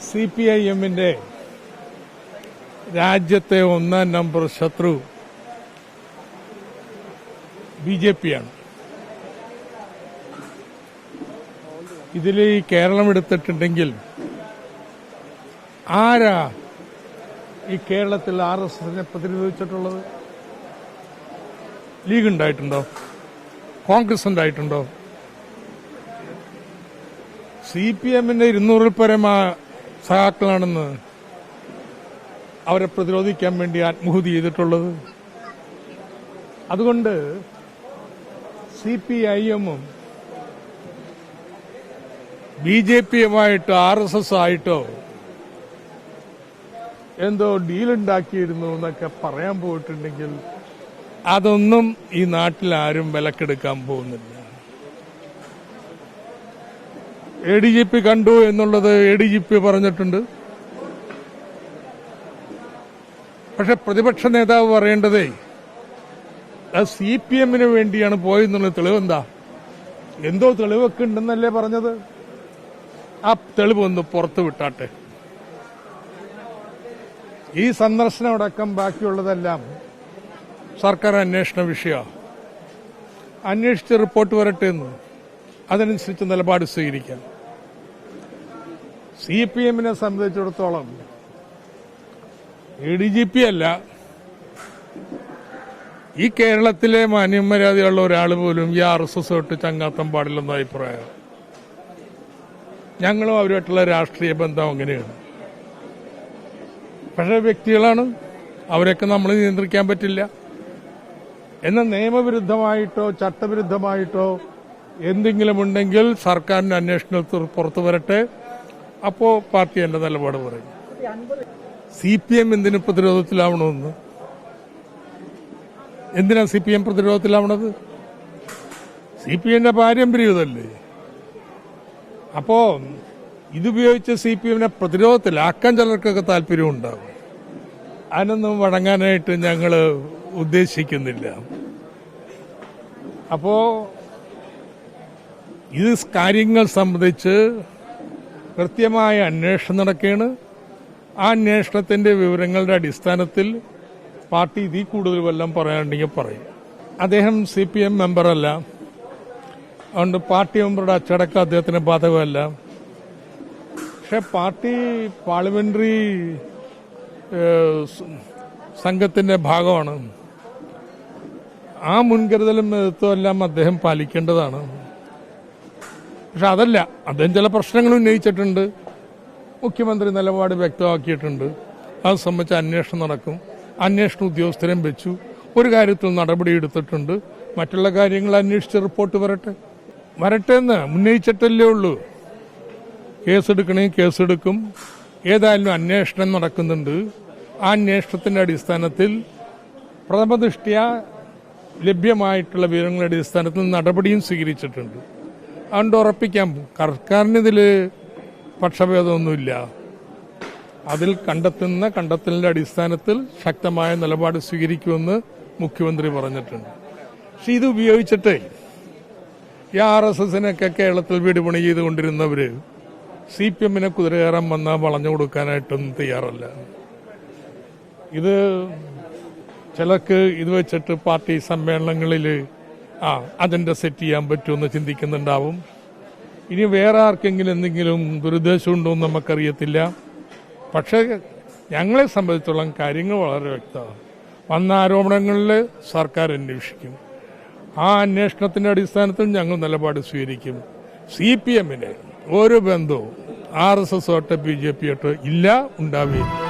CPIM-ന്റെ രാജ്യത്തെ ഒന്നാം നമ്പർ ശത്രു BJP-യാണ്. ഇതിൽ ഈ കേരളം എടുത്തിട്ടുണ്ടെങ്കിൽ ആരാ ഈ കേരളത്തിൽ RSSനെ പ്രതിരോധിച്ചിട്ടുള്ളത്? ലീഗ് ഉണ്ടായിട്ടുണ്ടോ? കോൺഗ്രസ് ഉണ്ടായിട്ടുണ്ടോ? CPM-ന്റെ 200-ൽ പരം സഹാക്കളാണെന്ന് അവരെ പ്രതിരോധിക്കാൻ വേണ്ടി ആത്മഹത്യ ചെയ്തിട്ടുള്ളത്. അതുകൊണ്ട് CPIM-ഉം BJP-യുമായിട്ടോ RSS ആയിട്ടോ എന്തോ ഡീലുണ്ടാക്കിയിരുന്നു എന്നൊക്കെ പറയാൻ പോയിട്ടുണ്ടെങ്കിൽ അതൊന്നും ഈ നാട്ടിൽ ആരും വിലക്കെടുക്കാൻ പോകുന്നില്ല. ADGP കണ്ടു എന്നുള്ളത് ADGP പറഞ്ഞിട്ടുണ്ട്. പക്ഷെ പ്രതിപക്ഷ നേതാവ് പറയേണ്ടതേ അത് CPM-ന് വേണ്ടിയാണ് പോയെന്നുള്ള തെളിവെന്താ? എന്തോ തെളിവൊക്കെ ഉണ്ടെന്നല്ലേ പറഞ്ഞത്? ആ തെളിവൊന്ന് പുറത്തു വിട്ടാട്ടെ. ഈ സന്ദർശനം അടക്കം ബാക്കിയുള്ളതെല്ലാം സർക്കാർ അന്വേഷണ വിഷയമാണ്. അന്വേഷിച്ച് റിപ്പോർട്ട് വരട്ടെ എന്ന്, അതനുസരിച്ച് നിലപാട് സ്വീകരിക്കാം. CPM-നെ സംബന്ധിച്ചിടത്തോളം ADGP അല്ല, ഈ കേരളത്തിലെ മാന്യമര്യാദയുള്ള ഒരാൾ പോലും ഈ RSS തൊട്ട് ചങ്ങാത്തം പാടില്ലെന്ന അഭിപ്രായം. ഞങ്ങളും അവരുമായിട്ടുള്ള രാഷ്ട്രീയ ബന്ധം അങ്ങനെയാണ്. പക്ഷേ വ്യക്തികളാണ്, അവരൊക്കെ നമ്മൾ നിയന്ത്രിക്കാൻ പറ്റില്ല. എന്നാൽ നിയമവിരുദ്ധമായിട്ടോ ചട്ടവിരുദ്ധമായിട്ടോ എന്തെങ്കിലും ഉണ്ടെങ്കിൽ സർക്കാരിന്റെ അന്വേഷണത്തിൽ പുറത്തു വരട്ടെ. അപ്പോ പാർട്ടി എന്റെ നിലപാട് പറയും. CPM എന്തിനു പ്രതിരോധത്തിലാവണമെന്ന്? എന്തിനാ CPM പ്രതിരോധത്തിലാവണത്? CPM-ന്റെ പാരമ്പര്യം ഇതല്ലേ. അപ്പോ ഇതുപയോഗിച്ച് CPM-നെ പ്രതിരോധത്തിലാക്കാൻ ചിലർക്കൊക്കെ താല്പര്യമുണ്ടാകും. അതിനൊന്നും വഴങ്ങാനായിട്ട് ഞങ്ങൾ ഉദ്ദേശിക്കുന്നില്ല. അപ്പോ ഇത് കാര്യങ്ങൾ സംബന്ധിച്ച് കൃത്യമായ അന്വേഷണം നടക്കുകയാണ്. ആ അന്വേഷണത്തിന്റെ വിവരങ്ങളുടെ അടിസ്ഥാനത്തിൽ പാർട്ടി ഇതിൽ കൂടുതൽ വല്ലതും പറയാനുണ്ടെങ്കിൽ പറയും. അദ്ദേഹം CPM മെമ്പറല്ല, അതുകൊണ്ട് പാർട്ടി മെമ്പറുടെ അച്ചടക്കം അദ്ദേഹത്തിന് ബാധകമല്ല. പക്ഷെ പാർട്ടി പാർലമെന്ററി സംഘത്തിന്റെ ഭാഗമാണ്. ആ മുൻകരുതലും നേതൃത്വമെല്ലാം അദ്ദേഹം പാലിക്കേണ്ടതാണ്. പക്ഷെ അതല്ല, അദ്ദേഹം ചില പ്രശ്നങ്ങൾ ഉന്നയിച്ചിട്ടുണ്ട്. മുഖ്യമന്ത്രി നിലപാട് വ്യക്തമാക്കിയിട്ടുണ്ട്. അത് സംബന്ധിച്ച് അന്വേഷണം നടക്കും. അന്വേഷണ ഉദ്യോഗസ്ഥരെയും വെച്ചു. ഒരു കാര്യത്തിൽ നടപടിയെടുത്തിട്ടുണ്ട്. മറ്റുള്ള കാര്യങ്ങൾ അന്വേഷിച്ച് റിപ്പോർട്ട് വരട്ടെ എന്ന് ഉന്നയിച്ചിട്ടല്ലേ ഉള്ളൂ. കേസെടുക്കണമെങ്കിൽ കേസെടുക്കും. ഏതായാലും അന്വേഷണം നടക്കുന്നുണ്ട്. ആ അന്വേഷണത്തിന്റെ അടിസ്ഥാനത്തിൽ പ്രഥമദൃഷ്ട്യാ ലഭ്യമായിട്ടുള്ള വിവരങ്ങളുടെ അടിസ്ഥാനത്തിൽ നടപടിയും സ്വീകരിച്ചിട്ടുണ്ട്. അതുകൊണ്ട് ഉറപ്പിക്കാം, സർക്കാരിനിതിൽ പക്ഷഭേദമൊന്നുമില്ല. അതിൽ കണ്ടെത്തലിന്റെ അടിസ്ഥാനത്തിൽ ശക്തമായ നിലപാട് സ്വീകരിക്കുമെന്ന് മുഖ്യമന്ത്രി പറഞ്ഞിട്ടുണ്ട്. പക്ഷെ ഇത് ഉപയോഗിച്ചിട്ട് ഈ RSSനൊക്കെ കേരളത്തിൽ വീടുപണി ചെയ്തുകൊണ്ടിരുന്നവര് CPM-നെ കുതിരകയറാൻ വന്നാൽ വളഞ്ഞു കൊടുക്കാനായിട്ടൊന്നും തയ്യാറല്ല. ഇത് ചിലർക്ക് ഇത് വെച്ചിട്ട് പാർട്ടി സമ്മേളനങ്ങളിൽ അജണ്ട സെറ്റ് ചെയ്യാൻ പറ്റുമെന്ന് ചിന്തിക്കുന്നുണ്ടാവും. ഇനി വേറെ ആർക്കെങ്കിലും എന്തെങ്കിലും ദുരുദ്ദേശമുണ്ടോ എന്ന് നമുക്കറിയത്തില്ല. പക്ഷേ ഞങ്ങളെ സംബന്ധിച്ചോളം കാര്യങ്ങൾ വളരെ വ്യക്തമാണ്. വന്ന ആരോപണങ്ങളിൽ സർക്കാർ അന്വേഷിക്കും. ആ അന്വേഷണത്തിന്റെ അടിസ്ഥാനത്തിൽ ഞങ്ങൾ നിലപാട് സ്വീകരിക്കും. CPM-ന് ഒരു ബന്ധവും RSS-ഓട്ട് BJP-യോട്ട് ഇല്ല, ഉണ്ടാവുകയില്ല.